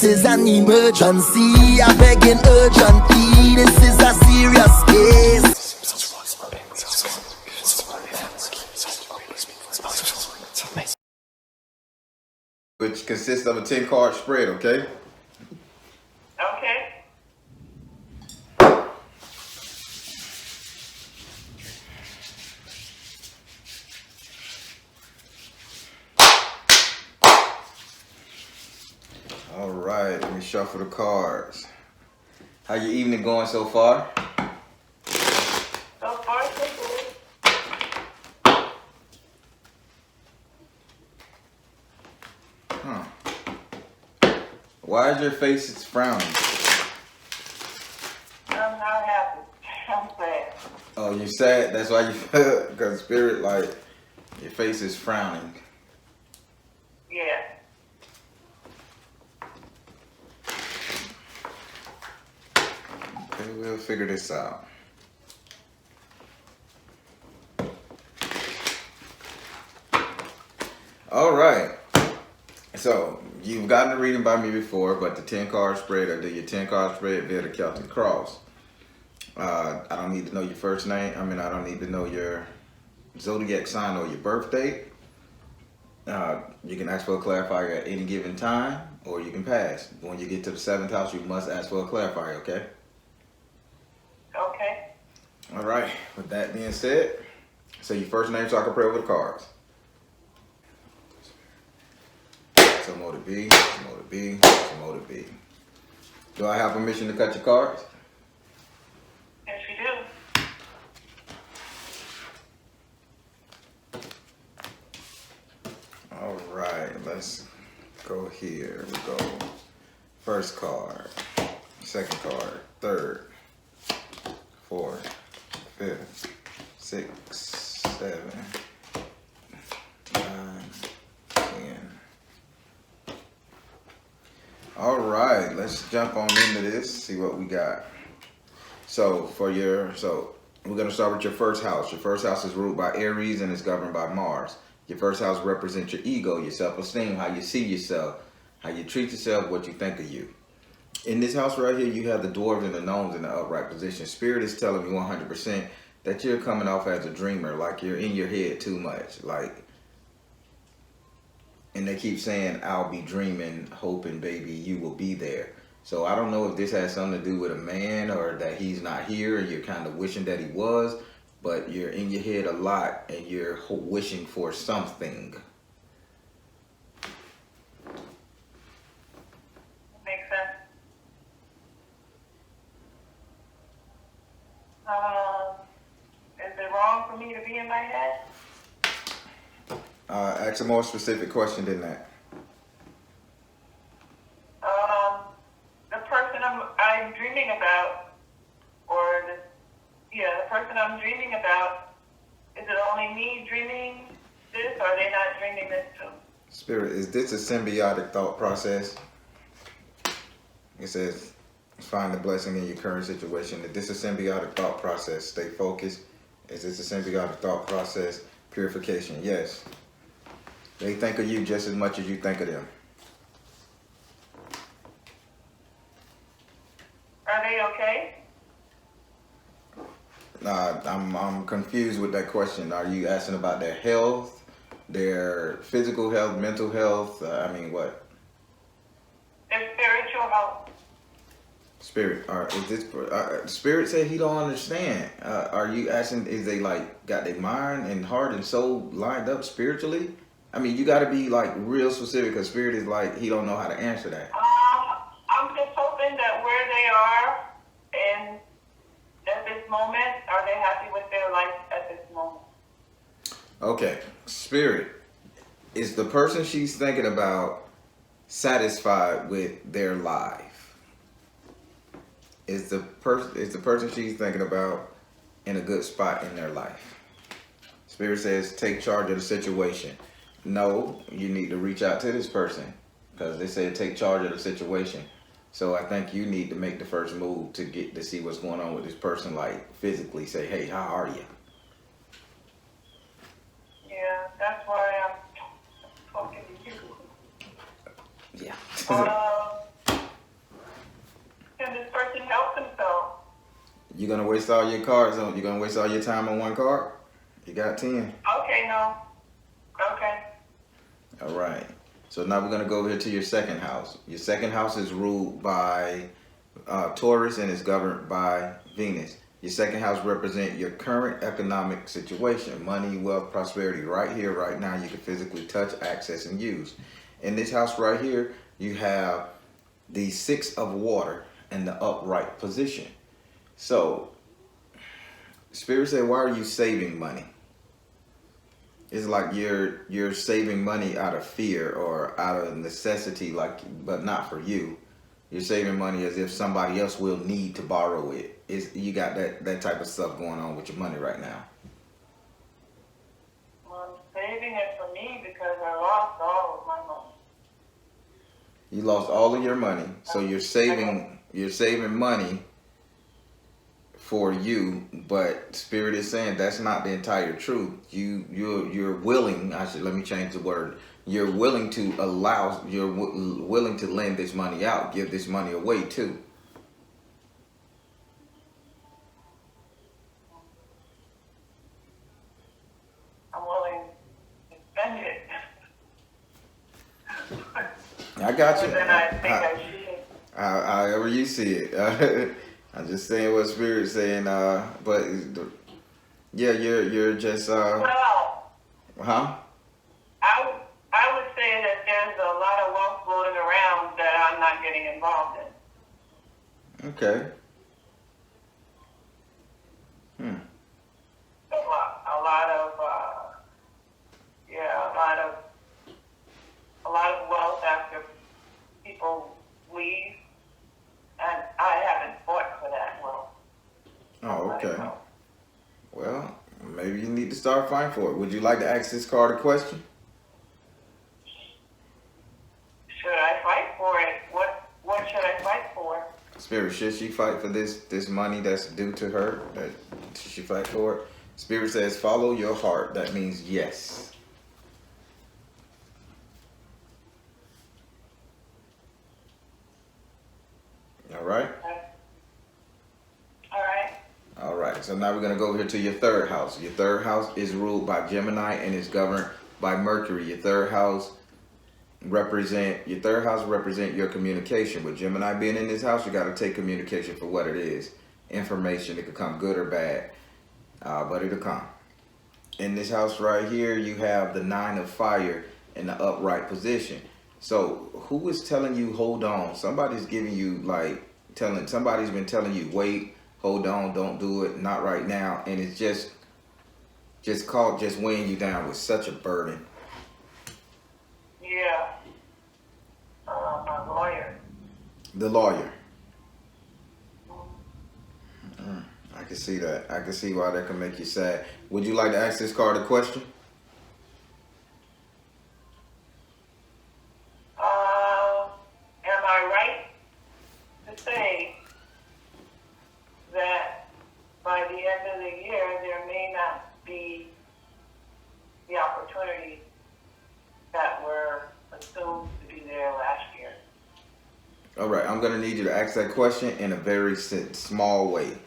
is an emergency. I begging urgently. This is a serious case. Which consists of a 10-card spread, okay? Okay. All right, let me shuffle the cards. How your evening going so far? So far, so good. Why is your face frowning? I'm not happy. I'm sad. Oh, you sad? That's why you feel, because spirit, like, your face is frowning. Yeah. Okay, we'll figure this out. All right. So, you've gotten a reading by me before, but the 10-card spread, I do your 10-card spread via the Celtic Cross. I don't need to know your first name. I don't need to know your zodiac sign or your birth date. You can ask for a clarifier at any given time, or you can pass. When you get to the 7th house, you must ask for a clarifier, okay? Okay. All right. With that being said, say your first name so I can pray over the cards. So motor B, motor B, motor B. Do I have permission to cut your cards? Yes, you do. All right, let's go here. We go first card, second card, third, fourth, fifth, sixth, 7, 9, 10. All right, let's jump on into this, see what we got. So we're gonna start with your first house. Your first house is ruled by Aries and is governed by Mars. Your first house represents your ego, your self-esteem, how you see yourself, how you treat yourself, what you think of you. In this house right here, you have the dwarves and the gnomes in the upright position. Spirit is telling me 100% that you're coming off as a dreamer, like you're in your head too much, and they keep saying, I'll be dreaming, hoping, baby, you will be there. So I don't know if this has something to do with a man or that he's not here and you're kind of wishing that he was, but you're in your head a lot and you're wishing for something. Makes sense. Is it wrong for me to be in my head? Ask a more specific question than that. The person I'm dreaming about, the person I'm dreaming about, is it only me dreaming this, or are they not dreaming this too? Spirit, is this a symbiotic thought process? It says, find the blessing in your current situation. Is this a symbiotic thought process? Stay focused. Is this a symbiotic thought process? Purification, yes. They think of you just as much as you think of them. Are they okay? I'm confused with that question. Are you asking about their health, their physical health, mental health? What? Their spiritual health. Spirit. Is this Spirit said he don't understand? Are you asking? Is they got their mind and heart and soul lined up spiritually? You got to be real specific, because Spirit is he don't know how to answer that. I'm just hoping that where they are and at this moment, are they happy with their life at this moment? Okay, Spirit, is the person she's thinking about satisfied with their life? Is the person she's thinking about in a good spot in their life? Spirit says take charge of the situation. No, you need to reach out to this person, because they said take charge of the situation. So I think you need to make the first move to get to see what's going on with this person, physically say, hey, how are you? Yeah, that's why I'm talking to you. Yeah. You gonna waste all your cards on? You gonna waste all your time on one card? You got 10. Okay, no. Okay. All right. So now we're gonna go over here to your second house. Your second house is ruled by Taurus and is governed by Venus. Your second house represents your current economic situation, money, wealth, prosperity. Right here, right now, you can physically touch, access, and use. In this house right here, you have the 6 of water in the upright position. So, Spirit said, why are you saving money? It's like you're saving money out of fear or out of necessity, but not for you. You're saving money as if somebody else will need to borrow it. You got that type of stuff going on with your money right now. Well, I'm saving it for me because I lost all of my money. You lost all of your money, so you're saving money for you, but Spirit is saying that's not the entire truth. You're willing. Let me change the word. You're willing to You're willing to lend this money out, give this money away too. I'm willing to spend it. I got you. More than I think I should. However you see it. I'm just saying what Spirit's saying. But yeah, you're just Well, huh? I would say that there's a lot of wealth floating around that I'm not getting involved in. Okay. A lot of wealth after people leave, and I haven't fought for that wealth. Oh, okay. Well, maybe you need to start fighting for it. Would you like to ask this card a question? Should I fight for it? What should I fight for? Spirit, should she fight for this money that's due to her? Should she fight for it? Spirit says, follow your heart. That means yes. All right? All right. All right. So now we're going to go over here to your third house. Your third house is ruled by Gemini and is governed by Mercury. Your third house represent your communication. With Gemini being in this house, you got to take communication for what it is. Information. It could come good or bad, but it'll come. In this house right here, you have the 9 of fire in the upright position. So who is telling you hold on? Somebody's giving you somebody's been telling you wait, hold on, don't do it, not right now, and it's just weighing you down with such a burden. Yeah. My lawyer. The lawyer. I can see that. I can see why that can make you sad. Would you like to ask this card a question? Am I right to say that by the end of the year there may not be the opportunities that were assumed to be there last year? All right, I'm going to need you to ask that question in a very small way.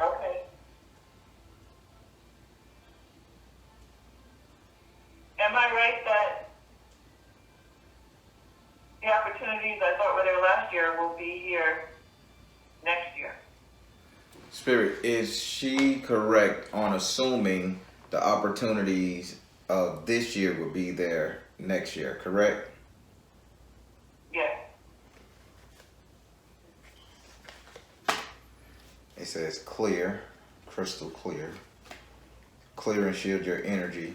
Okay. Am I right that the opportunities I thought were there last year will be here next year? Spirit, is she correct on assuming the opportunities of this year will be there next year, correct? Yes. It says clear, crystal clear. Clear and shield your energy.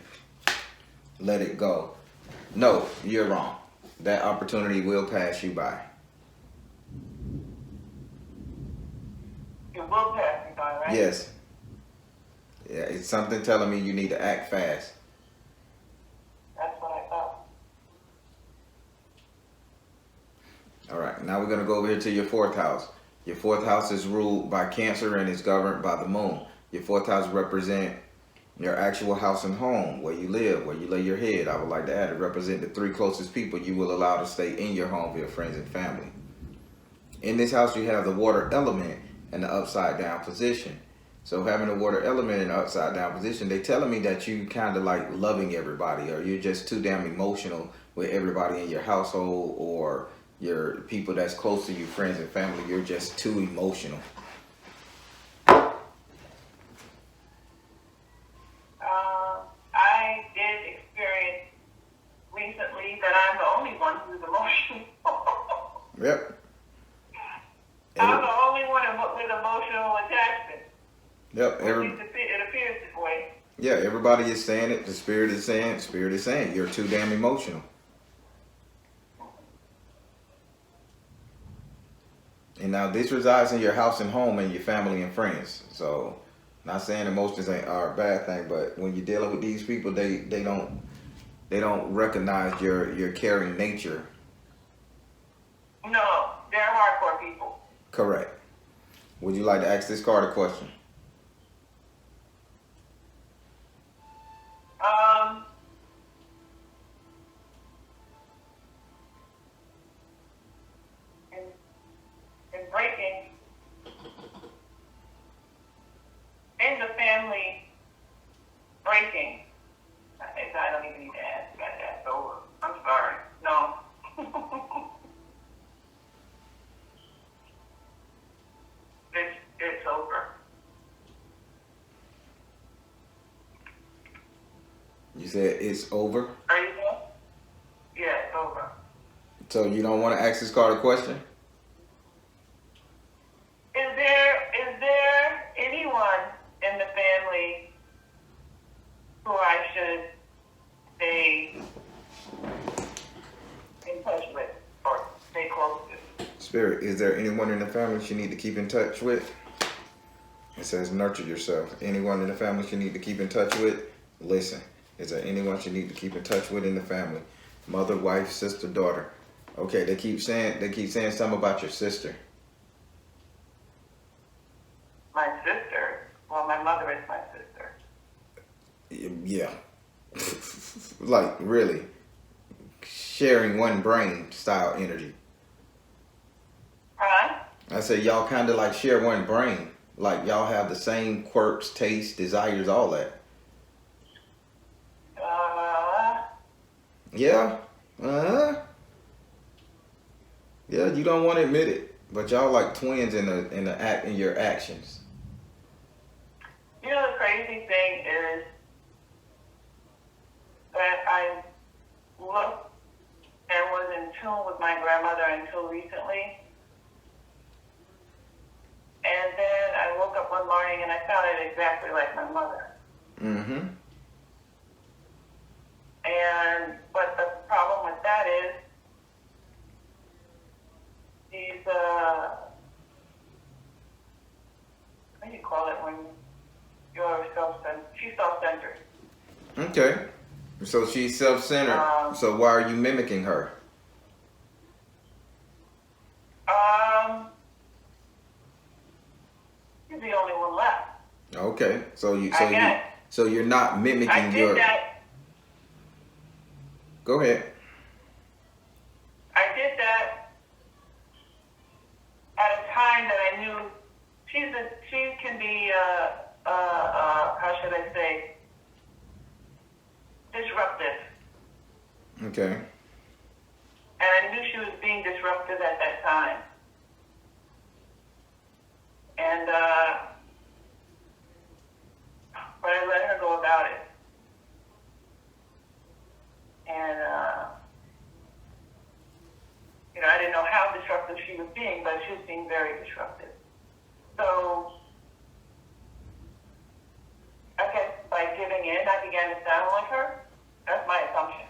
Let it go. No, you're wrong. That opportunity will pass you by. It will pass me by, right? Yes. Yeah, it's something telling me you need to act fast. That's what I thought. All right, now we're going to go over here to your fourth house. Your fourth house is ruled by Cancer and is governed by the moon. Your fourth house represents your actual house and home, where you live, where you lay your head. I would like to add, it represents the 3 closest people you will allow to stay in your home, your friends and family. In this house, you have the water element, in the upside down position. So having the water element in the upside down position, they telling me that you kind of like loving everybody, or you're just too damn emotional with everybody in your household, or your people that's close to you, friends and family. You're just too emotional. I did experience recently that I'm the only one who's emotional. Yep. I'm the only one with emotional attachment. Yep. It appears this way. Yeah, everybody is saying it. The spirit is saying you're too damn emotional. And now this resides in your house and home and your family and friends. So, not saying emotions are a bad thing, but when you're dealing with these people, they don't recognize your caring nature. No, they're hardcore people. Correct. Would you like to ask this card a question? In breaking in the family breaking, I don't even need to ask. That's over. I'm sorry. No. It's over. You said it's over? Are you there? Yeah, it's over. So you don't want to ask this card a question? Is there anyone in the family who I should stay in touch with or stay close to? Spirit, is there anyone in the family you need to keep in touch with? It says nurture yourself. Anyone in the family you need to keep in touch with? Listen. Is there anyone you need to keep in touch with in the family? Mother, wife, sister, daughter. Okay, they keep saying something about your sister. My sister? Well, my mother is my sister. Yeah. Like, really. Sharing one brain style energy. Huh? I said y'all kind of like share one brain. Like y'all have the same quirks, tastes, desires, all that. Yeah. Yeah, you don't want to admit it, but y'all like twins in your actions. You know, the crazy thing is that I looked and was in tune with my grandmother until recently. And then I woke up one morning and I sounded exactly like my mother. Mm-hmm. But the problem with that is she's what do you call it when you're she's self-centered. Okay. So she's self-centered. So why are you mimicking her? She's the only one left. Okay. So you're not mimicking I did that. Go ahead. I did that at a time that I knew she can be how should I say, disruptive. Okay. And I knew she was being disruptive at that time. And but I let her go about it. And I didn't know how disruptive she was being, but she was being very disruptive. So I guess by giving in, I began to sound like her. That's my assumption.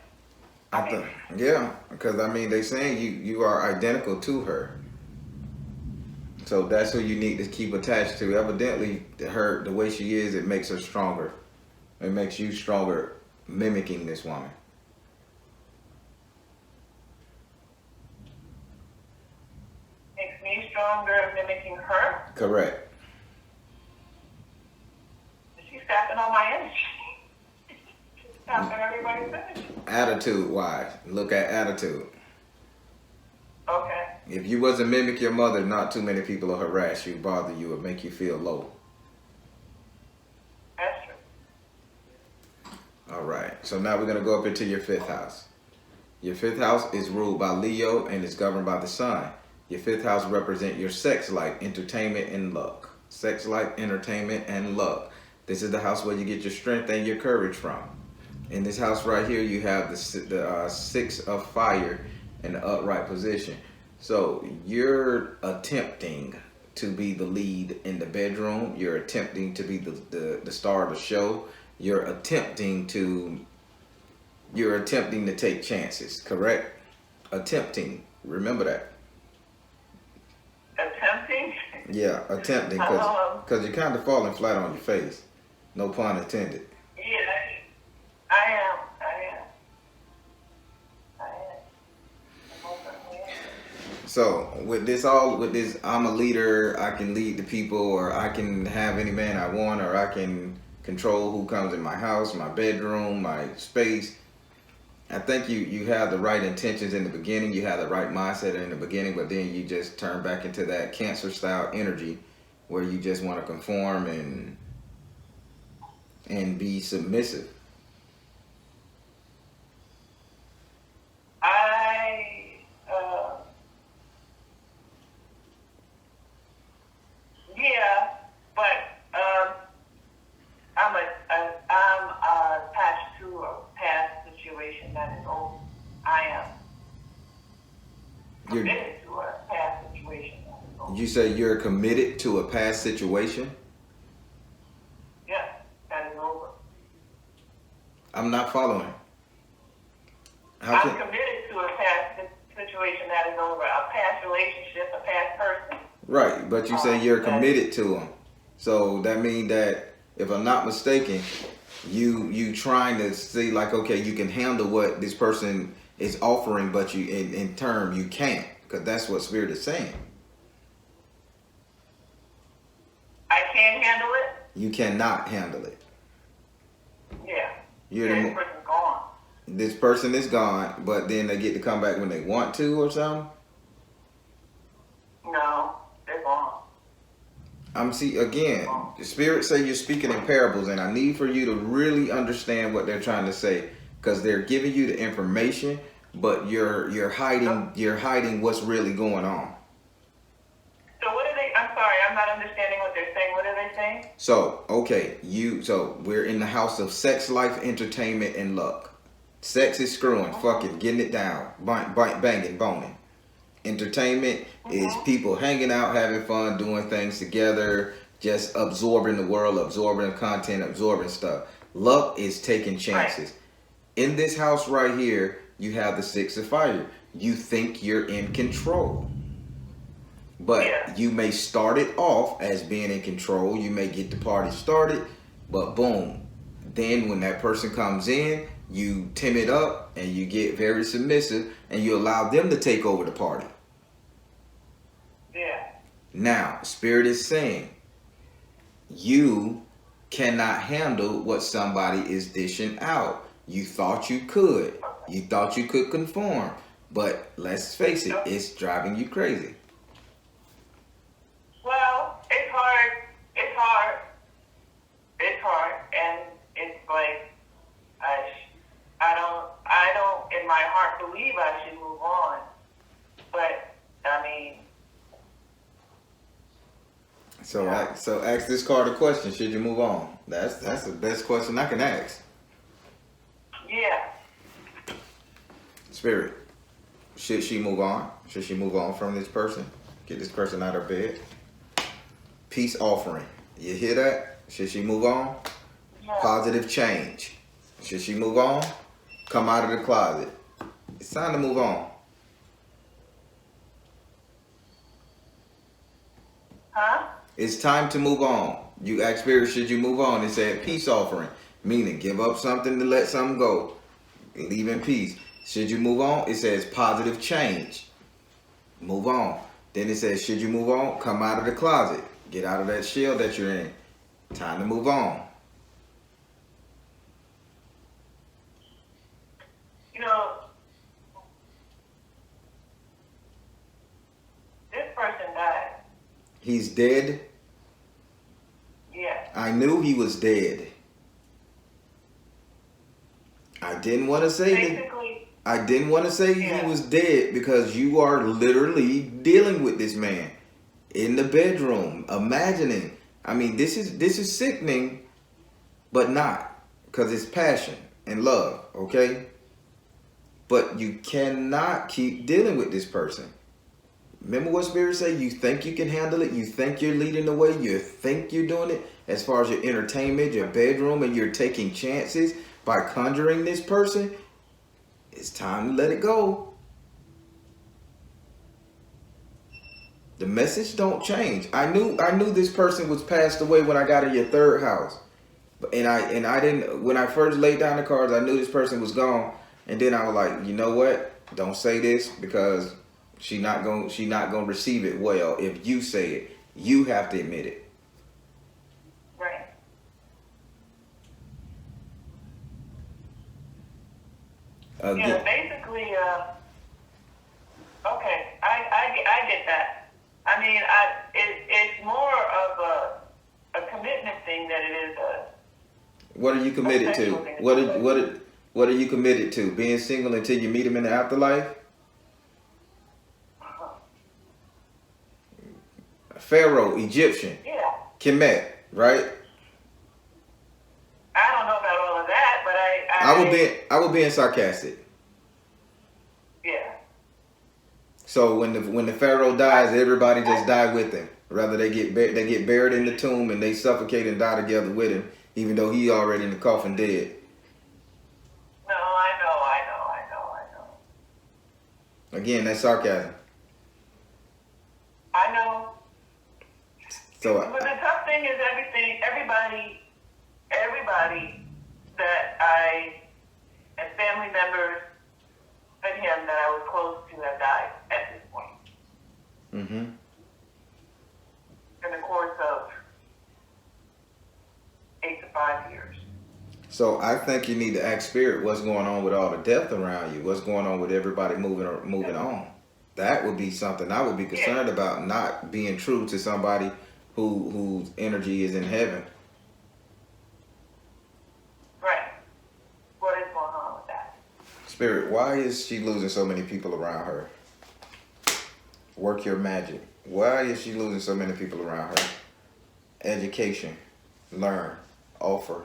Yeah, because I mean, they saying you are identical to her. So that's who you need to keep attached to. Evidently, the way she is, it makes her stronger. It makes you stronger mimicking this woman. Makes me stronger mimicking her? Correct. She's sapping all my energy. She's sapping everybody's energy. Attitude-wise, look at attitude. Okay. If you wasn't mimic your mother, not too many people will harass you, bother you, or make you feel low. That's true. All right. So now we're going to go up into your 5th house. Your 5th house is ruled by Leo and is governed by the sun. Your 5th house represents your sex life, entertainment, and luck. Sex life, entertainment, and luck. This is the house where you get your strength and your courage from. In this house right here, you have the 6 of fire in the upright position. So you're attempting to be the lead in the bedroom. You're attempting to be the star of the show. You're attempting to take chances, correct? Attempting. Remember that. Attempting? Yeah, attempting, because you're kind of falling flat on your face. No pun intended. Yeah, I am. So with this, I'm a leader. I can lead the people, or I can have any man I want, or I can control who comes in my house, my bedroom, my space. I think you have the right intentions in the beginning. You have the right mindset in the beginning, but then you just turn back into that Cancer style energy, where you just want to conform and be submissive. Yeah, but I'm attached to a past situation that is over. I am committed to a past situation that is over. You say you're committed to a past situation? Yeah, that is over. I'm not following. I'm committed to a past situation that is over. A past relationship, a past person. Right, but you say you're committed to them. So that means that, if I'm not mistaken, you trying to see like, okay, you can handle what this person is offering, but you in term you can't, because that's what Spirit is saying. I can't handle it? You cannot handle it. Yeah. This person's gone. This person is gone, but then they get to come back when they want to or something? No, they're gone. Again, the Spirit say you're speaking in parables, and I need for you to really understand what they're trying to say, because they're giving you the information, but you're hiding what's really going on. So what are they? I'm sorry, I'm not understanding what they're saying. What are they saying? So we're in the house of sex, life, entertainment, and luck. Sex is screwing, fucking getting it down, banging, boning. Entertainment is people hanging out, having fun, doing things together, just absorbing the world, absorbing content, absorbing stuff. Luck is taking chances. Right. In this house right here, you have the 6 of fire. You think you're in control. But you may start it off as being in control. You may get the party started, but boom. Then when that person comes in, you tim it up and you get very submissive and you allow them to take over the party. Yeah. Now, Spirit is saying you cannot handle what somebody is dishing out. You thought you could. You thought you could conform. But let's face it, it's driving you crazy. Well, it's hard. And it's like, I don't in my heart believe I should move on. But, I mean. So ask this card a question. Should you move on? That's the best question I can ask. Yeah. Spirit, should she move on? Should she move on from this person? Get this person out of bed? Peace offering. You hear that? Should she move on? Yeah. Positive change. Should she move on? Come out of the closet. It's time to move on. Huh? It's time to move on. You ask Spirit, should you move on? It said peace offering, meaning give up something to let something go. Leave in peace. Should you move on? It says positive change. Move on. Then it says, should you move on? Come out of the closet. Get out of that shell that you're in. Time to move on. You know, He's dead. Yes. I knew he was dead. I didn't want to say that. Basically, I didn't want to say yeah. he was dead because you are literally dealing with this man in the bedroom, imagining. I mean, this is sickening, but not, because it's passion and love, okay? But you cannot keep dealing with this person. Remember what Spirit say? You think you can handle it. You think you're leading the way. You think you're doing it as far as your entertainment, your bedroom, and you're taking chances by conjuring this person. It's time to let it go. The message don't change. I knew this person was passed away when I got in your third house. And I didn't, when I first laid down the cards, I knew this person was gone. And then I was like, you know what? Don't say this because she not gonna receive it well if you say it. You have to admit it. Right. Yeah, basically, okay, I get that. I mean, it's more of a commitment thing than it is a. What are you committed to? What are you committed to? Being single until you meet him in the afterlife? Pharaoh, Egyptian. Yeah. Kemet, right? I don't know about all of that, but I was being sarcastic. Yeah. So when the Pharaoh dies, everybody just die with him. Rather they get buried in the tomb and they suffocate and die together with him, even though he already in the coffin dead. No, I know. Again, that's sarcasm. I know. So But the tough thing is everybody that and family members and him that I was close to have died at this point. Mm-hmm. In the course of 8 to 5 years. So I think you need to ask Spirit what's going on with all the death around you. What's going on with everybody moving on? That would be something I would be concerned about, not being true to somebody whose energy is in heaven. Right. What is going on with that? Spirit, why is she losing so many people around her? Work your magic. Why is she losing so many people around her? Education. Learn. Offer.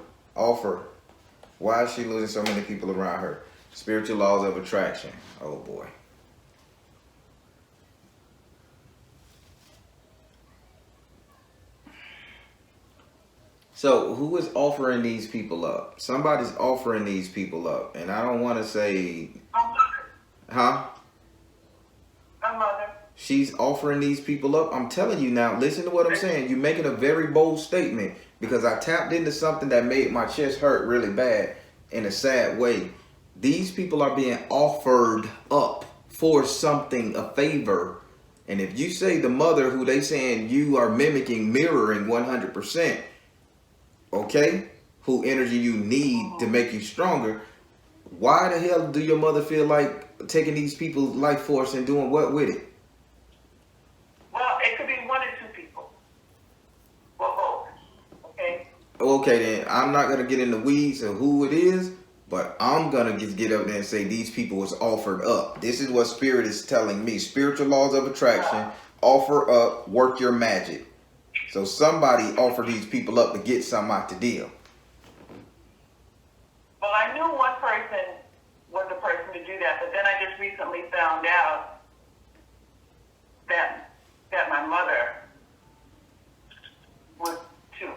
Why is she losing so many people around her? Spiritual laws of attraction. Oh boy. So who is offering these people up? Somebody's offering these people up. And I don't want to say... Huh? My mother. She's offering these people up. I'm telling you now, listen to what I'm saying. You're making a very bold statement because I tapped into something that made my chest hurt really bad in a sad way. These people are being offered up for something, a favor. And if you say the mother who they saying you are mimicking, mirroring 100%, okay, who energy you need to make you stronger, why the hell do your mother feel like taking these people's life force and doing what with it? Well, it could be 1 or 2 people. Well, both. Okay? Okay, then I'm not going to get in the weeds of who it is, but I'm going to just get up there and say these people was offered up. This is what Spirit is telling me. Spiritual laws of attraction, offer up, work your magic. So somebody offered these people up to get something out the deal. Well, I knew one person was the person to do that, but then I just recently found out that my mother was too.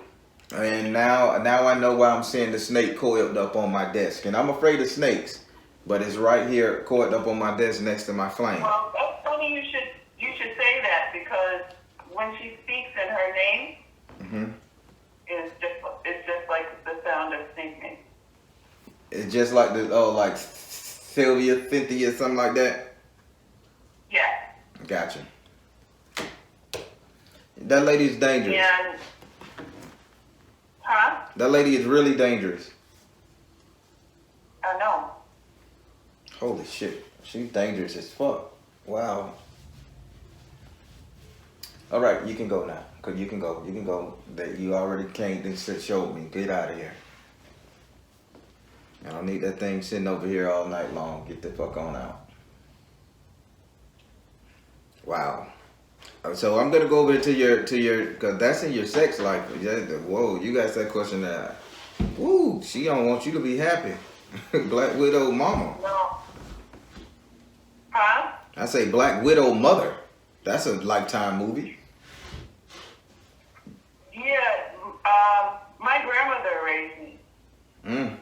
And now I know why I'm seeing the snake coiled up on my desk. And I'm afraid of snakes, but it's right here coiled up on my desk next to my flame. Well, that's funny you should say that because when she speaks in her name, it's just like the sound of singing. It's just like like Sylvia, Cynthia, something like that. Yeah. Gotcha. That lady is dangerous. And, huh? That lady is really dangerous. I know. Holy shit. She's dangerous as fuck. Wow. All right, you can go now. Cause you can go. You can go. That you already came and showed me. Get out of here. I don't need that thing sitting over here all night long. Get the fuck on out. Wow. So I'm gonna go over to your, cause that's in your sex life. Whoa, you got that question that. Woo, she don't want you to be happy. Black Widow mama. No. Huh? I say Black Widow mother. That's a Lifetime movie. Yeah. My grandmother raised me, Mm.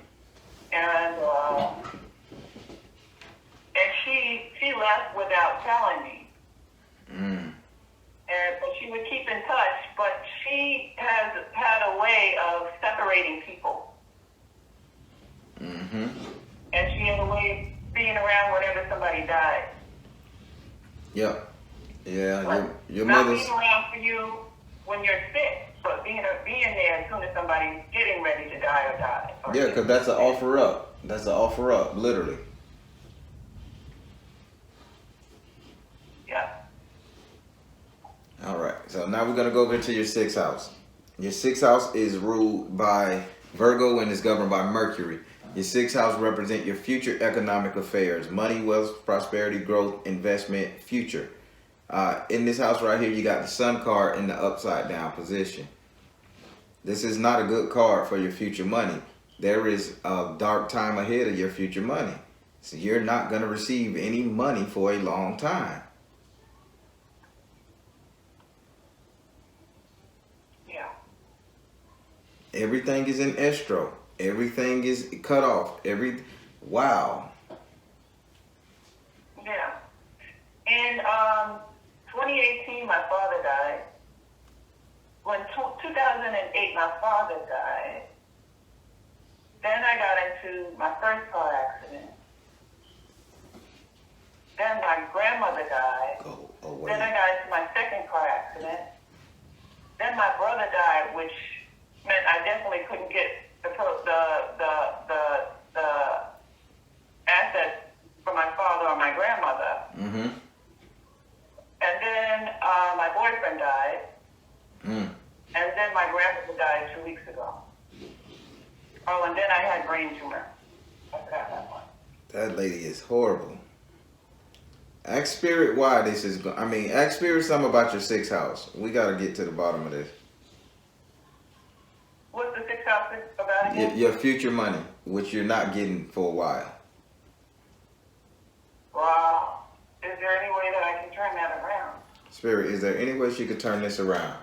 and she left without telling me. Mm. But she would keep in touch. But she has had a way of separating people, Mm-hmm. and she had a way of being around whenever somebody died. Yep. Yeah. Like, Your not mother's. being around for you when you're sick, but being there as soon as somebody's getting ready to die or die. Yeah, cause that's an offer up. That's an offer up, literally. Yeah. All right. So now we're gonna go over to your sixth house. Your sixth house is ruled by Virgo and is governed by Mercury. Your sixth house represents your future economic affairs, money, wealth, prosperity, growth, investment, future. In this house right here, you got the Sun card in the upside down position. This is not a good card for your future money. There is a dark time ahead of your future money. So you're not going to receive any money for a long time. Yeah. Everything is in estro. Everything is cut off. Wow. Yeah. In 2018, my father died. When 2008, my father died. Then I got into my first car accident. Then my grandmother died. Oh, wait. Then I got into my second car accident. Then my brother died, which meant I definitely couldn't get the assets from my father or my grandmother. Mm-hmm. And then my boyfriend died. Mm. And then my grandmother died 2 weeks ago. Oh, and then I had brain tumor. I forgot that one. That lady is horrible. Ask Spirit why this is. Ask Spirit something about your sixth house. We got to get to the bottom of this. What's the sixth house about again? Your future money, which you're not getting for a while. Wow. Is there any way that I can turn that around? Spirit, is there any way she could turn this around?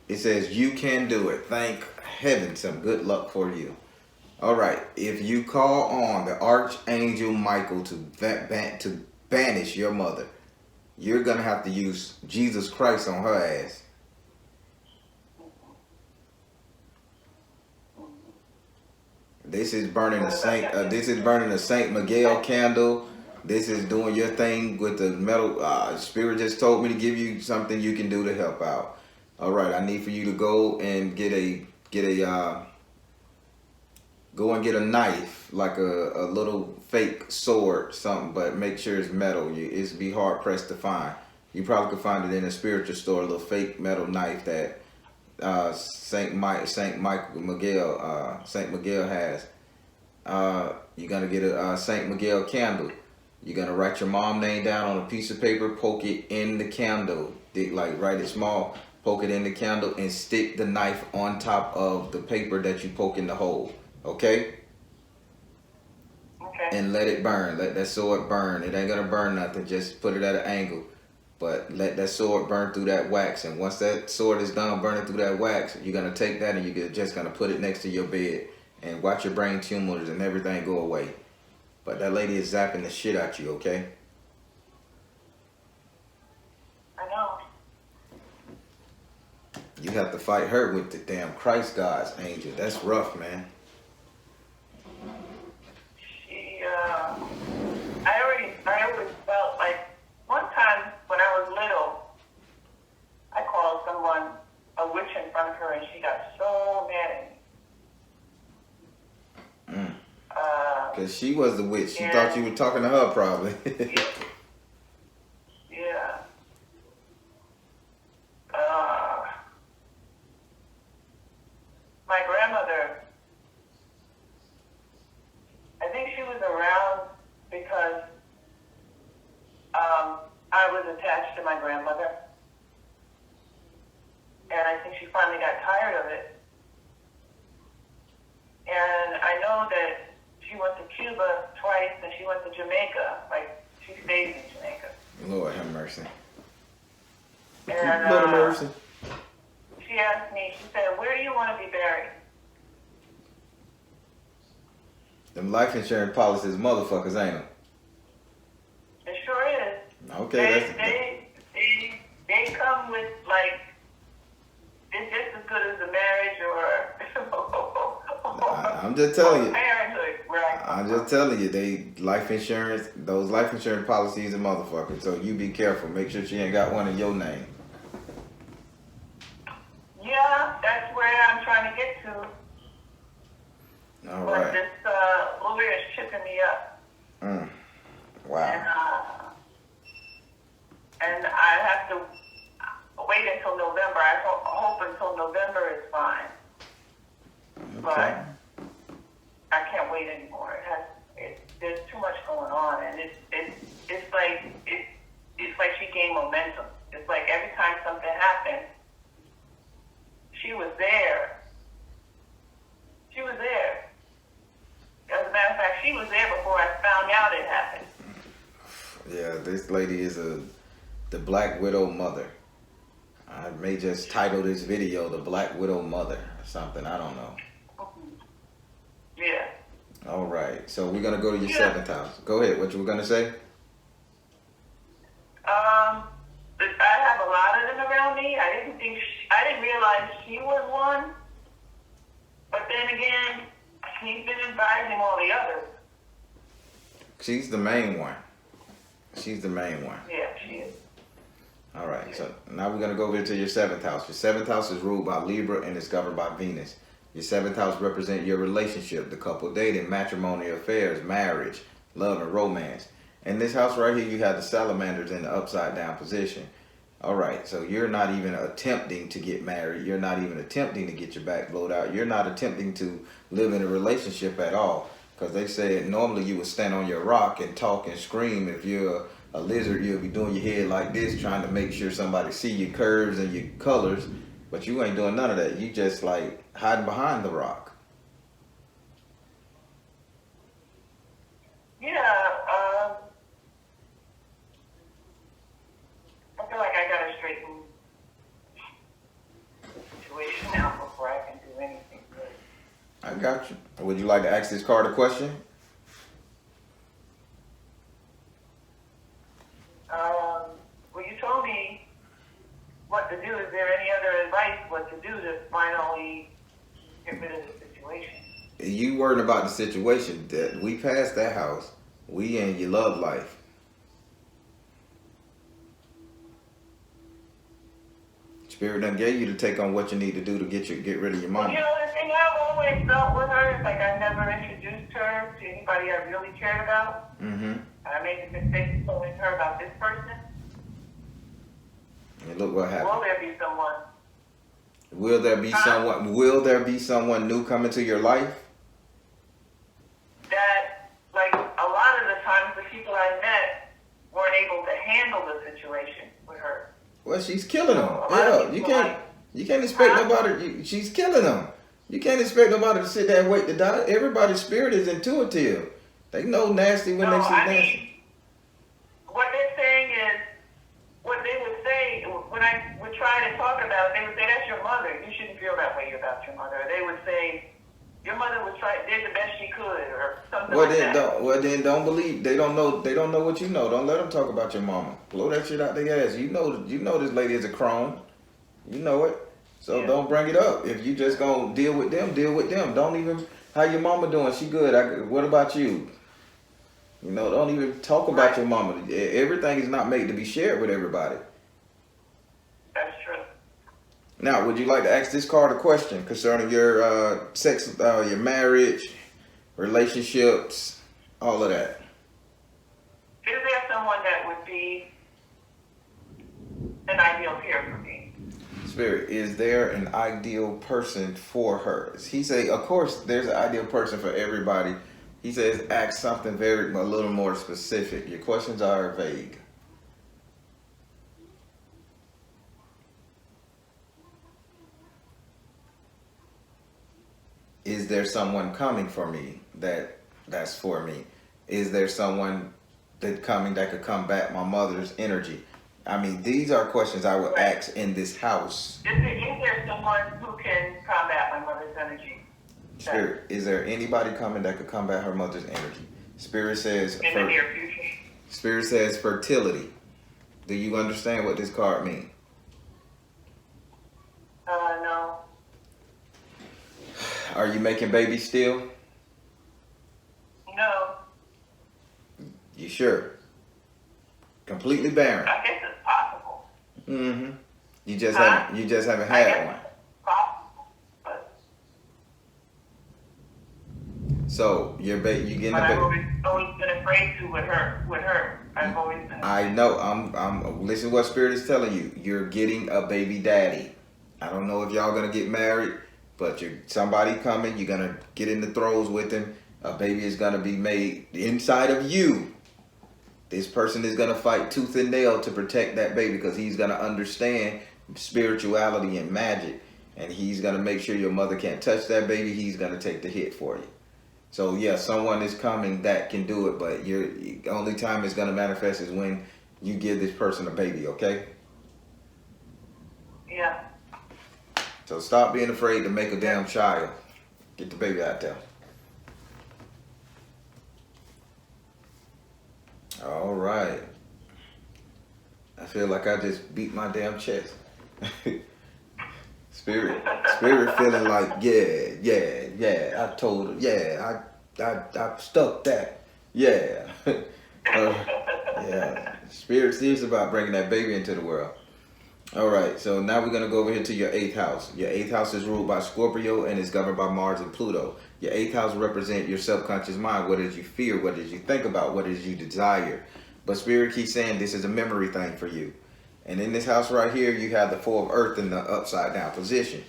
It says you can do it. Thank heaven. Some good luck for you. All right. If you call on the Archangel Michael to banish your mother, you're going to have to use Jesus Christ on her ass. This is burning a Saint. This is burning a Saint Miguel candle. This is doing your thing with the metal. Spirit just told me to give you something you can do to help out. All right, I need for you to go and get a knife, like a little fake sword, something, but make sure it's metal. It's be hard pressed to find. You probably could find it in a spiritual store, a little fake metal knife that Saint Miguel has. You're gonna get a Saint Miguel candle. You're gonna write your mom name down on a piece of paper, poke it in the candle, write it small, poke it in the candle, and stick the knife on top of the paper that you poke in the hole. Okay? Okay. And let it burn. Let that sword burn. It ain't gonna burn nothing. Just put it at an angle. But let that sword burn through that wax. And once that sword is done burning through that wax, you're gonna take that and you're just gonna put it next to your bed and watch your brain tumors and everything go away. But that lady is zapping the shit out you, okay? I know. You have to fight her with the damn Christ God's angel. That's rough, man. I always felt like one time when I was little, I called someone a witch in front of her, and she got so mad at me. Because she was the witch. She thought you were talking to her, probably. Yeah. grandmother. And I think she finally got tired of it. And I know that she went to Cuba twice and she went to Jamaica. Like, she stayed in Jamaica. Lord have mercy. And Lord have mercy. she asked me, she said, where do you want to be buried? Them life insurance policies, motherfuckers, ain't them? It sure is. Okay, They come with, like, it's just as good as a marriage or I'm just telling you. parenthood, right? I'm just telling you, those life insurance policies are motherfuckers. So you be careful. Make sure she ain't got one in your name. Yeah, that's where I'm trying to get to. All But right. this lawyer is chipping me up. Wow. And I have to wait until November. I hope until November is fine. Okay. But I can't wait anymore. There's too much going on, and it's like she gained momentum. It's like every time something happened, she was there. She was there. As a matter of fact, she was there before I found out it happened. Yeah, this lady is the Black Widow Mother. I may just title this video "The Black Widow Mother" or something. I don't know. Yeah. All right, so we're gonna go to your seventh house. Go ahead. What you were gonna say? I have a lot of them around me. I didn't realize she was one. But then again, he's been advising all the others. She's the main one. She's the main one. Yeah, she is. All right, so now we're going to go over to your seventh house. Your seventh house is ruled by Libra and is governed by Venus. Your seventh house represents your relationship, the couple dating, matrimonial affairs, marriage, love, and romance. In this house right here, you have the salamanders in the upside down position. All right, so you're not even attempting to get married. You're not even attempting to get your back blowed out. You're not attempting to live in a relationship at all. Because they said normally you would stand on your rock and talk and scream. If you're a lizard, you'll be doing your head like this, trying to make sure somebody see your curves and your colors. But you ain't doing none of that. You just like hiding behind the rock. Yeah, I feel like I gotta straighten the situation out before I can do anything good. I got you. Would you like to ask this card a question? Well, you told me what to do. Is there any other advice what to do to finally get rid of the situation? You worrying about the situation. That we passed that house. We in your love life. Spirit done gave you to take on what you need to do to get rid of your mama. You know, the thing I've always felt with her is like I never introduced her to anybody I really cared about. Mm-hmm. I made the mistake of telling her about this person. And look what happened. Will there be someone? Will there be someone? Will there be someone new coming to your life? That, like, a lot of the times the people I met weren't able to handle the situation with her. Well, she's killing them. A lot Yeah, of you people can't expect nobody. She's killing them. You can't expect nobody to sit there and wait to die. Everybody's spirit is intuitive. They know nasty when they see nasty. What they're saying is, what they would say, when I would try to talk about it, they would say, that's your mother. You shouldn't feel that way about your mother. They would say, your mother was did the best she could, or something like that. Well, then don't believe. They don't know what you know. Don't let them talk about your mama. Blow that shit out their ass. You know this lady is a crone. You know it. So don't bring it up. If you just gonna deal with them, deal with them. Don't even, how your mama doing? She good. What about you? You know, don't even talk about your mama. Everything is not made to be shared with everybody. That's true. Now, would you like to ask this card a question concerning your sex, your marriage, relationships, all of that? Is there someone that would be an ideal peer for me? Spirit, is there an ideal person for her? He say, of course, there's an ideal person for everybody. He says, ask something a little more specific. Your questions are vague. Is there someone coming for me that's for me? Is there someone that coming that could combat my mother's energy? I mean, these are questions I would ask in this house. Is there someone who can combat my mother's energy? Spirit, is there anybody coming that could combat her mother's energy? Spirit says in the near future. Spirit says fertility. Do you understand what this card means? No. Are you making babies still? No. You sure? Completely barren. I guess it's possible. Mm-hmm. You just haven't had one. Possible, but So you getting but a I've baby. always been afraid to with her. I've always been. I know. I'm. Listen, to what Spirit is telling you. You're getting a baby daddy. I don't know if y'all gonna get married, but you're somebody coming. You're gonna get in the throes with him. A baby is gonna be made inside of you. This person is gonna fight tooth and nail to protect that baby because he's gonna understand spirituality and magic, and he's gonna make sure your mother can't touch that baby. He's gonna take the hit for you. So yeah, someone is coming that can do it, but the only time it's gonna manifest is when you give this person a baby, okay? Yeah. So stop being afraid to make a damn child. Get the baby out there. All right. I feel like I just beat my damn chest. Spirit feeling like, I told her, I stuck that, yeah. Yeah, Spirit serious about bringing that baby into the world. All right, so now we're going to go over here to your 8th house. Your 8th house is ruled by Scorpio and is governed by Mars and Pluto. Your 8th house represents your subconscious mind. What did you fear? What did you think about? What did you desire? But Spirit keeps saying this is a memory thing for you. And in this house right here, you have the 4 of Earth in the upside down position.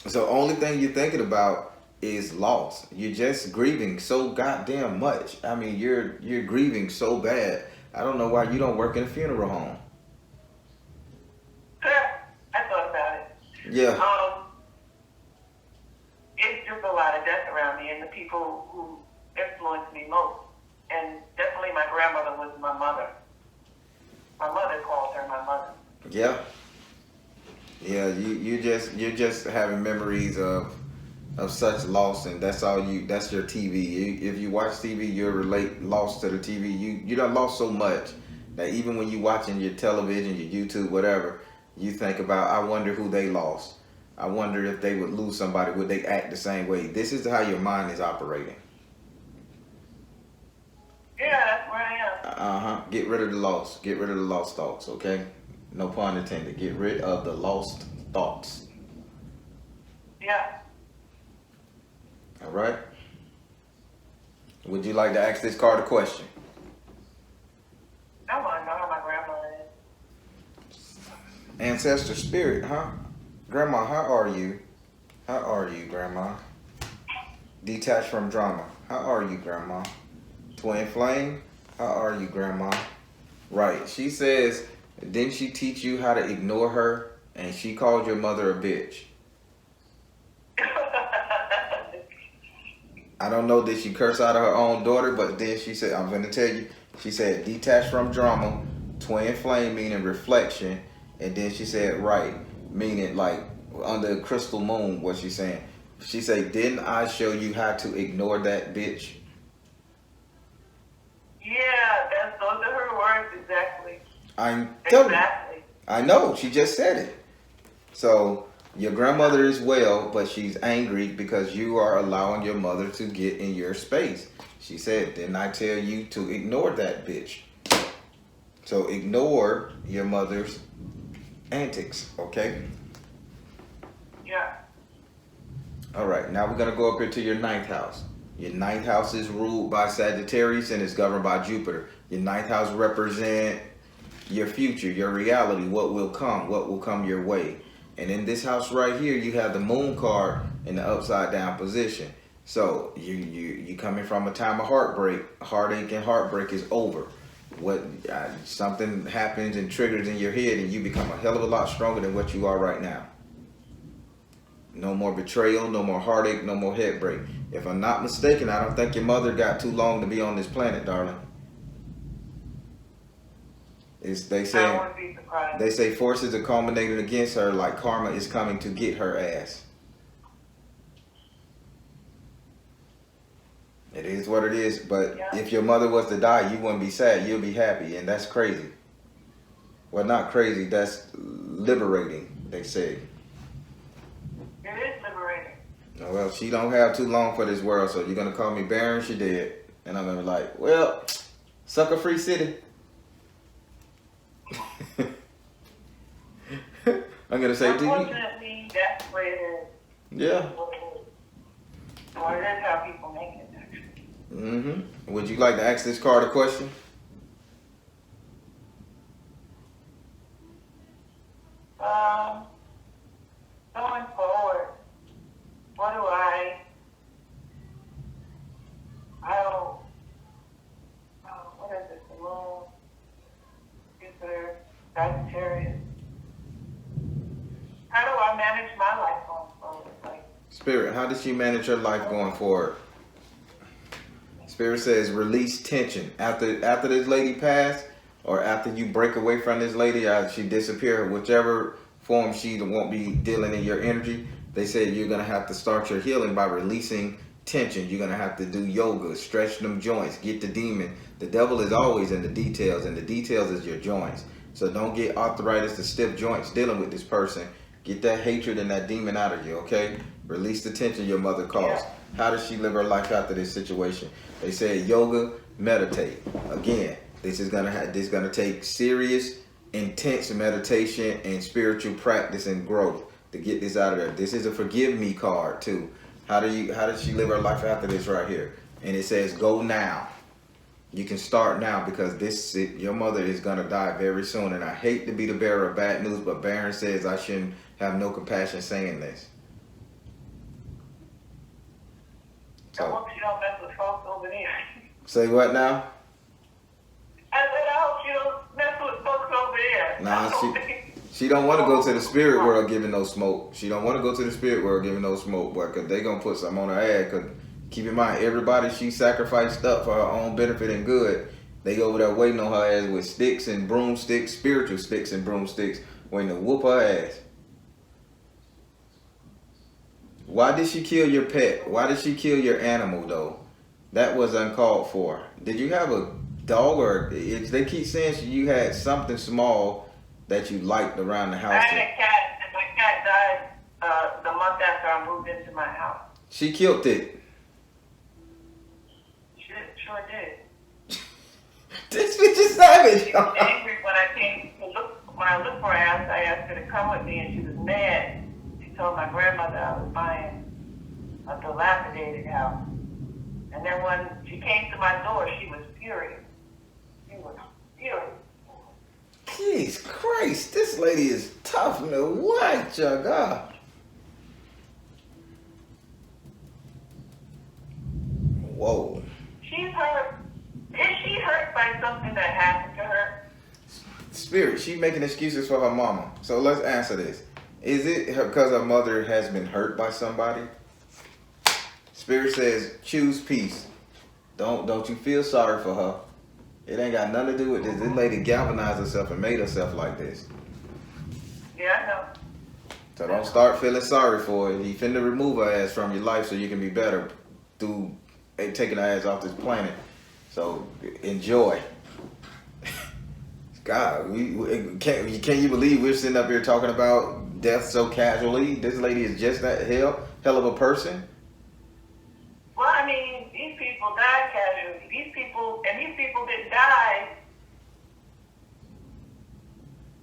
So only thing you're thinking about is loss. You're just grieving so goddamn much. I mean, you're grieving so bad. I don't know why you don't work in a funeral home. I thought about it. Yeah. It's just a lot of death around me and the people who influenced me most. And definitely my grandmother was my mother. My mother calls her my mother. Yeah. Yeah, you're just having memories of such loss, and that's your TV. If you watch TV, you'll relate loss to the TV. You done lost so much that even when you watching your television, your YouTube, whatever, you think about, I wonder who they lost. I wonder if they would lose somebody, would they act the same way? This is how your mind is operating. Yeah, that's where I am. Get rid of the loss. Get rid of the lost thoughts, okay? No pun intended. Get rid of the lost thoughts. Yeah. All right. Would you like to ask this card a question? I want to know how my grandmother is. Ancestor spirit, huh? Grandma, how are you? How are you, Grandma? Detached from drama. How are you, Grandma? Twin flame, how are you, Grandma? Right. She says, didn't she teach you how to ignore her? And she called your mother a bitch. I don't know, did she curse out of her own daughter? But then she said, I'm going to tell you, she said, detached from drama, twin flame meaning reflection. And then she said, right, meaning like under a crystal moon, what she's saying. She said, didn't I show you how to ignore that bitch? Yeah, those are her words exactly. I'm telling you. Exactly. I know, she just said it. So your grandmother is well, but she's angry because you are allowing your mother to get in your space. She said, didn't I tell you to ignore that bitch? So ignore your mother's antics, okay? Yeah. All right, now we're going to go up here to your 9th house. Your 9th house is ruled by Sagittarius and is governed by Jupiter. Your 9th house represents your future, your reality, what will come your way. And in this house right here, you have the moon card in the upside down position. So you coming from a time of heartbreak, heartache and heartbreak is over. Something happens and triggers in your head and you become a hell of a lot stronger than what you are right now. No more betrayal, no more heartache, no more heartbreak. If I'm not mistaken, I don't think your mother got too long to be on this planet, darling. They I wouldn't be surprised. they say forces are culminating against her, like karma is coming to get her ass. It is what it is, but Yeah. if your mother was to die, you wouldn't be sad. You'll be happy, and that's crazy. Well, not crazy. That's liberating. They say. It is liberating. Oh, well, she don't have too long for this world, so you're gonna call me barren. She did, and I'm gonna be like, well, sucker free city. I'm gonna say, unfortunately, that's the way it is. Yeah. Or it is how people make it, actually. Mm-hmm. Would you like to ask this card a question? Going forward, what do what is it, the moon, Jupiter, Sagittarius? How do I manage my life going forward? Like, Spirit, how does she manage her life going forward? Spirit says release tension. After this lady passed, or after you break away from this lady, or she disappear, whichever form she won't be dealing in your energy, they say you're going to have to start your healing by releasing tension. You're going to have to do yoga, stretch them joints, get the demon. The devil is always in the details, and the details is your joints. So don't get arthritis, the stiff joints dealing with this person. Get that hatred and that demon out of you, okay? Release the tension your mother caused. How does she live her life after this situation? They say yoga, meditate. Again, this is gonna take serious, intense meditation and spiritual practice and growth to get this out of there. This is a forgive me card too. How does she live her life after this right here? And it says go now. You can start now because your mother is gonna die very soon. And I hate to be the bearer of bad news, but Baron says I shouldn't have no compassion saying this. I hope you don't mess with folks over there. Say what now? I said, I hope you don't mess with folks over there. Nah, she don't want to go to the spirit world giving no smoke. She don't want to go to the spirit world giving no smoke, boy, because they going to put something on her ass. Because keep in mind, everybody she sacrificed up for her own benefit and good, they over there waiting on her ass with sticks and broomsticks, spiritual sticks and broomsticks, waiting to whoop her ass. Why did she kill your pet? Why did she kill your animal, though? That was uncalled for. Did you have a dog, or they keep saying you had something small that you liked around the house? I had a cat, and my cat died the month after I moved into my house. She killed it. She sure did. This bitch is savage. She was angry when I came to look. When I looked for her house, I asked her to come with me, and she was mad. She told my grandmother I was buying a dilapidated house. And then when she came to my door, she was furious. She was furious. Jeez Christ, this lady is tough in the white, God. Whoa. She's hurt. Is she hurt by something that happened to her? Spirit, she making excuses for her mama. So let's answer this. Is it because her mother has been hurt by somebody? Spirit says, choose peace. Don't you feel sorry for her. It ain't got nothing to do with this. This lady galvanized herself and made herself like this. Yeah, I know. So don't start feeling sorry for it. He finna remove her ass from your life so you can be better through taking her ass off this planet. So enjoy. God, can you believe we're sitting up here talking about death so casually? This lady is just that hell of a person. Well, I mean, these people died casually. These people that died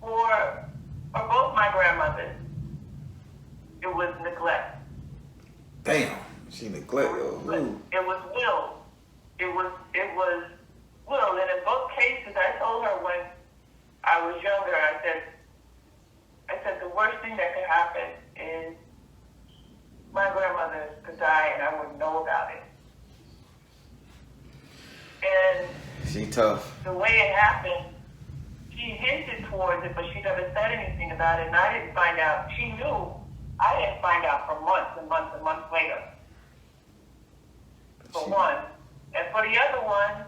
for both my grandmothers, it was neglect. Damn, she neglected. It was will. It was will. And in both cases, I told her when I was younger, I said the worst thing that could happen is my grandmother could die and I wouldn't know about it. And she tough. The way it happened, she hinted towards it, but she never said anything about it. And I didn't find out. She knew. I didn't find out for months and months and months later. For one. And for the other one,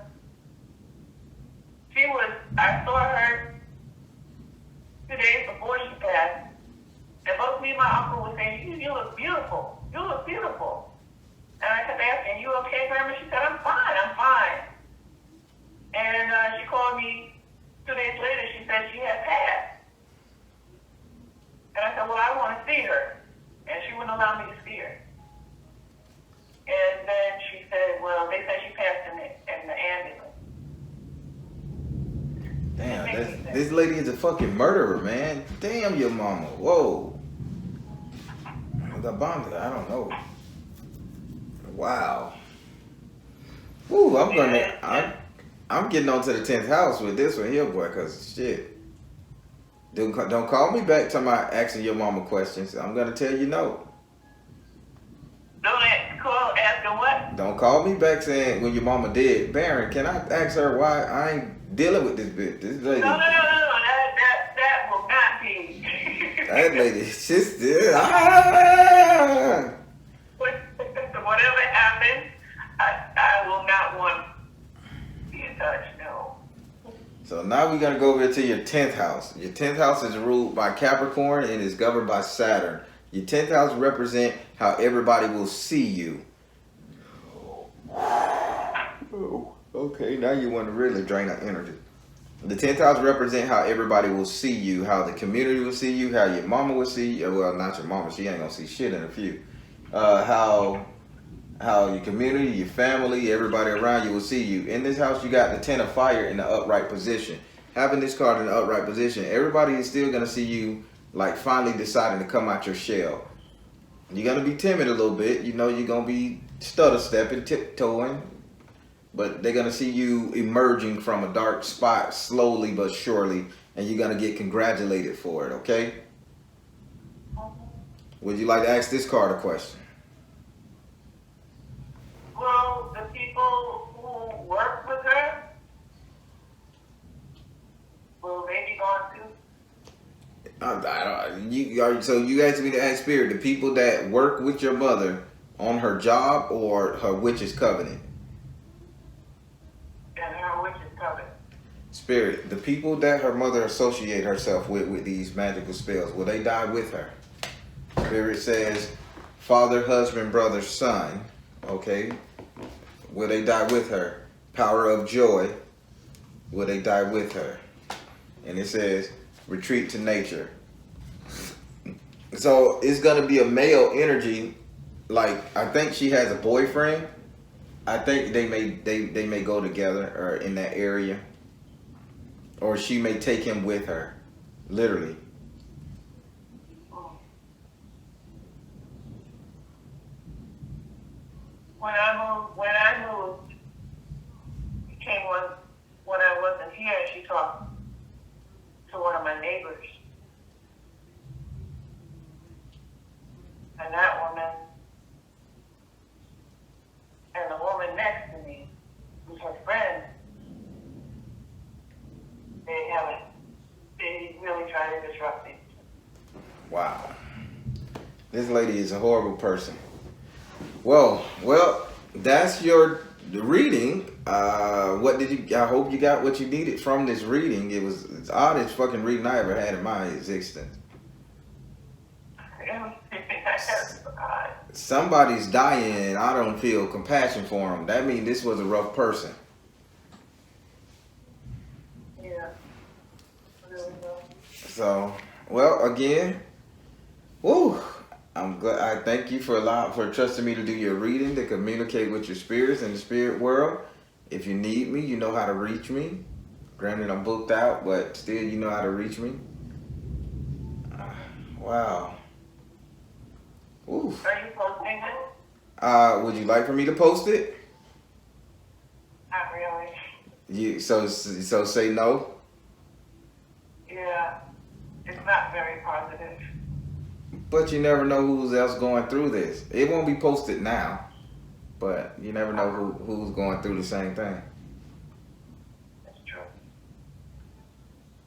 I saw her 2 days before she passed, and both me and my uncle were saying, you look beautiful. You look beautiful. And I kept asking, you okay, Grandma? She said, I'm fine. And she called me 2 days later. She said she had passed. And I said, well, I want to see her. And she wouldn't allow me to see her. And then she said, well, they said she passed in the ambulance. Damn, this lady is a fucking murderer, man. Damn your mama. Whoa. The bond, I don't know. Wow. Ooh, I'm getting on to the 10th house with this one here, boy, cause shit. Don't call me back to my asking your mama questions. I'm gonna tell you no. Don't call asking what? Don't call me back saying when your mama dead. Baron, can I ask her why I ain't dealing with this bitch? This lady. No. That will not be. That lady, she's Whatever happens, I will not want to be in touch. No. So now we're gonna go over to your 10th house. Your 10th house is ruled by Capricorn and is governed by Saturn. Your 10th house represent how everybody will see you. Oh, okay, now you want to really drain our energy. The 10th house represent how everybody will see you, how the community will see you, how your mama will see you. Well, not your mama, she ain't gonna see shit in a few. How your community, your family, everybody around you will see you. In this house, you got the 10 of fire in the upright position. Having this card in the upright position, everybody is still gonna see you like finally deciding to come out your shell. You're gonna be timid a little bit, you know, you're gonna be stutter stepping, tiptoeing, but they're gonna see you emerging from a dark spot slowly but surely, and you're gonna get congratulated for it, okay? Would you like to ask this card a question? Well, the people who work with her, will they be gone too? So you asked me to ask Spirit, the people that work with your mother on her job or her witch's covenant? And her witch's covenant. Spirit, the people that her mother associate herself with these magical spells, will they die with her? Spirit says, father, husband, brother, son. Okay. Will they die with her? Power of joy. Will they die with her? And it says, retreat to nature. So it's gonna be a male energy. Like, I think she has a boyfriend. I think they may go together or in that area. Or she may take him with her. Literally. When I moved, it came when I wasn't here, and she talked to one of my neighbors. And that woman, and the woman next to me, who's her friend, they really try to disrupt me. Wow. This lady is a horrible person. Well, that's your reading. What did you? I hope you got what you needed from this reading. It's the oddest fucking reading I ever had in my existence. Somebody's dying and I don't feel compassion for them. That means this was a rough person. Yeah. So, well, again, woo. I'm glad. I thank you for trusting me to do your reading, to communicate with your spirits in the spirit world. If you need me, you know how to reach me. Granted, I'm booked out, but still, you know how to reach me. Wow. Oof. Are you posting it? Would you like for me to post it? Not really. So say no. Yeah, it's not very positive. But you never know who's else going through this. It won't be posted now, but you never know who's going through the same thing. That's true.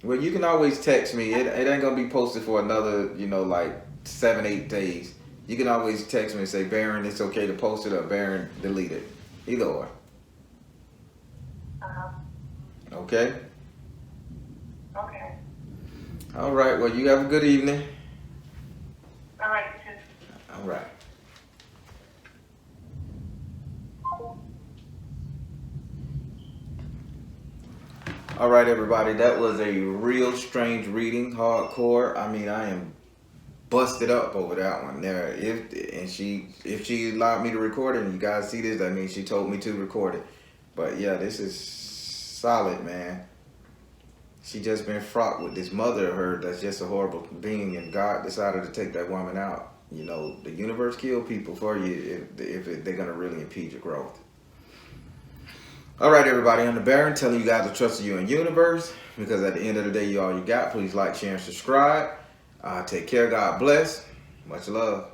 Well, you can always text me. It ain't gonna be posted for another, like 7-8 days. You can always text me and say, Baron, it's okay to post it, or Baron, delete it. Either or. Okay? Okay. All right. Well, you have a good evening. All right, you too. All right. All right, everybody. That was a real strange reading, hardcore. I mean, I am busted up over that one there. If she allowed me to record it, and you guys see this, that means she told me to record it. But yeah, this is solid, man. She just been fraught with this mother of her that's just a horrible being, and God decided to take that woman out. You know, the universe kill people for you if they're gonna really impede your growth. All right, everybody, I'm the Baron telling you guys to trust you in universe, because at the end of the day, you all you got. Please like, share, and subscribe. Take care. God bless. Much love.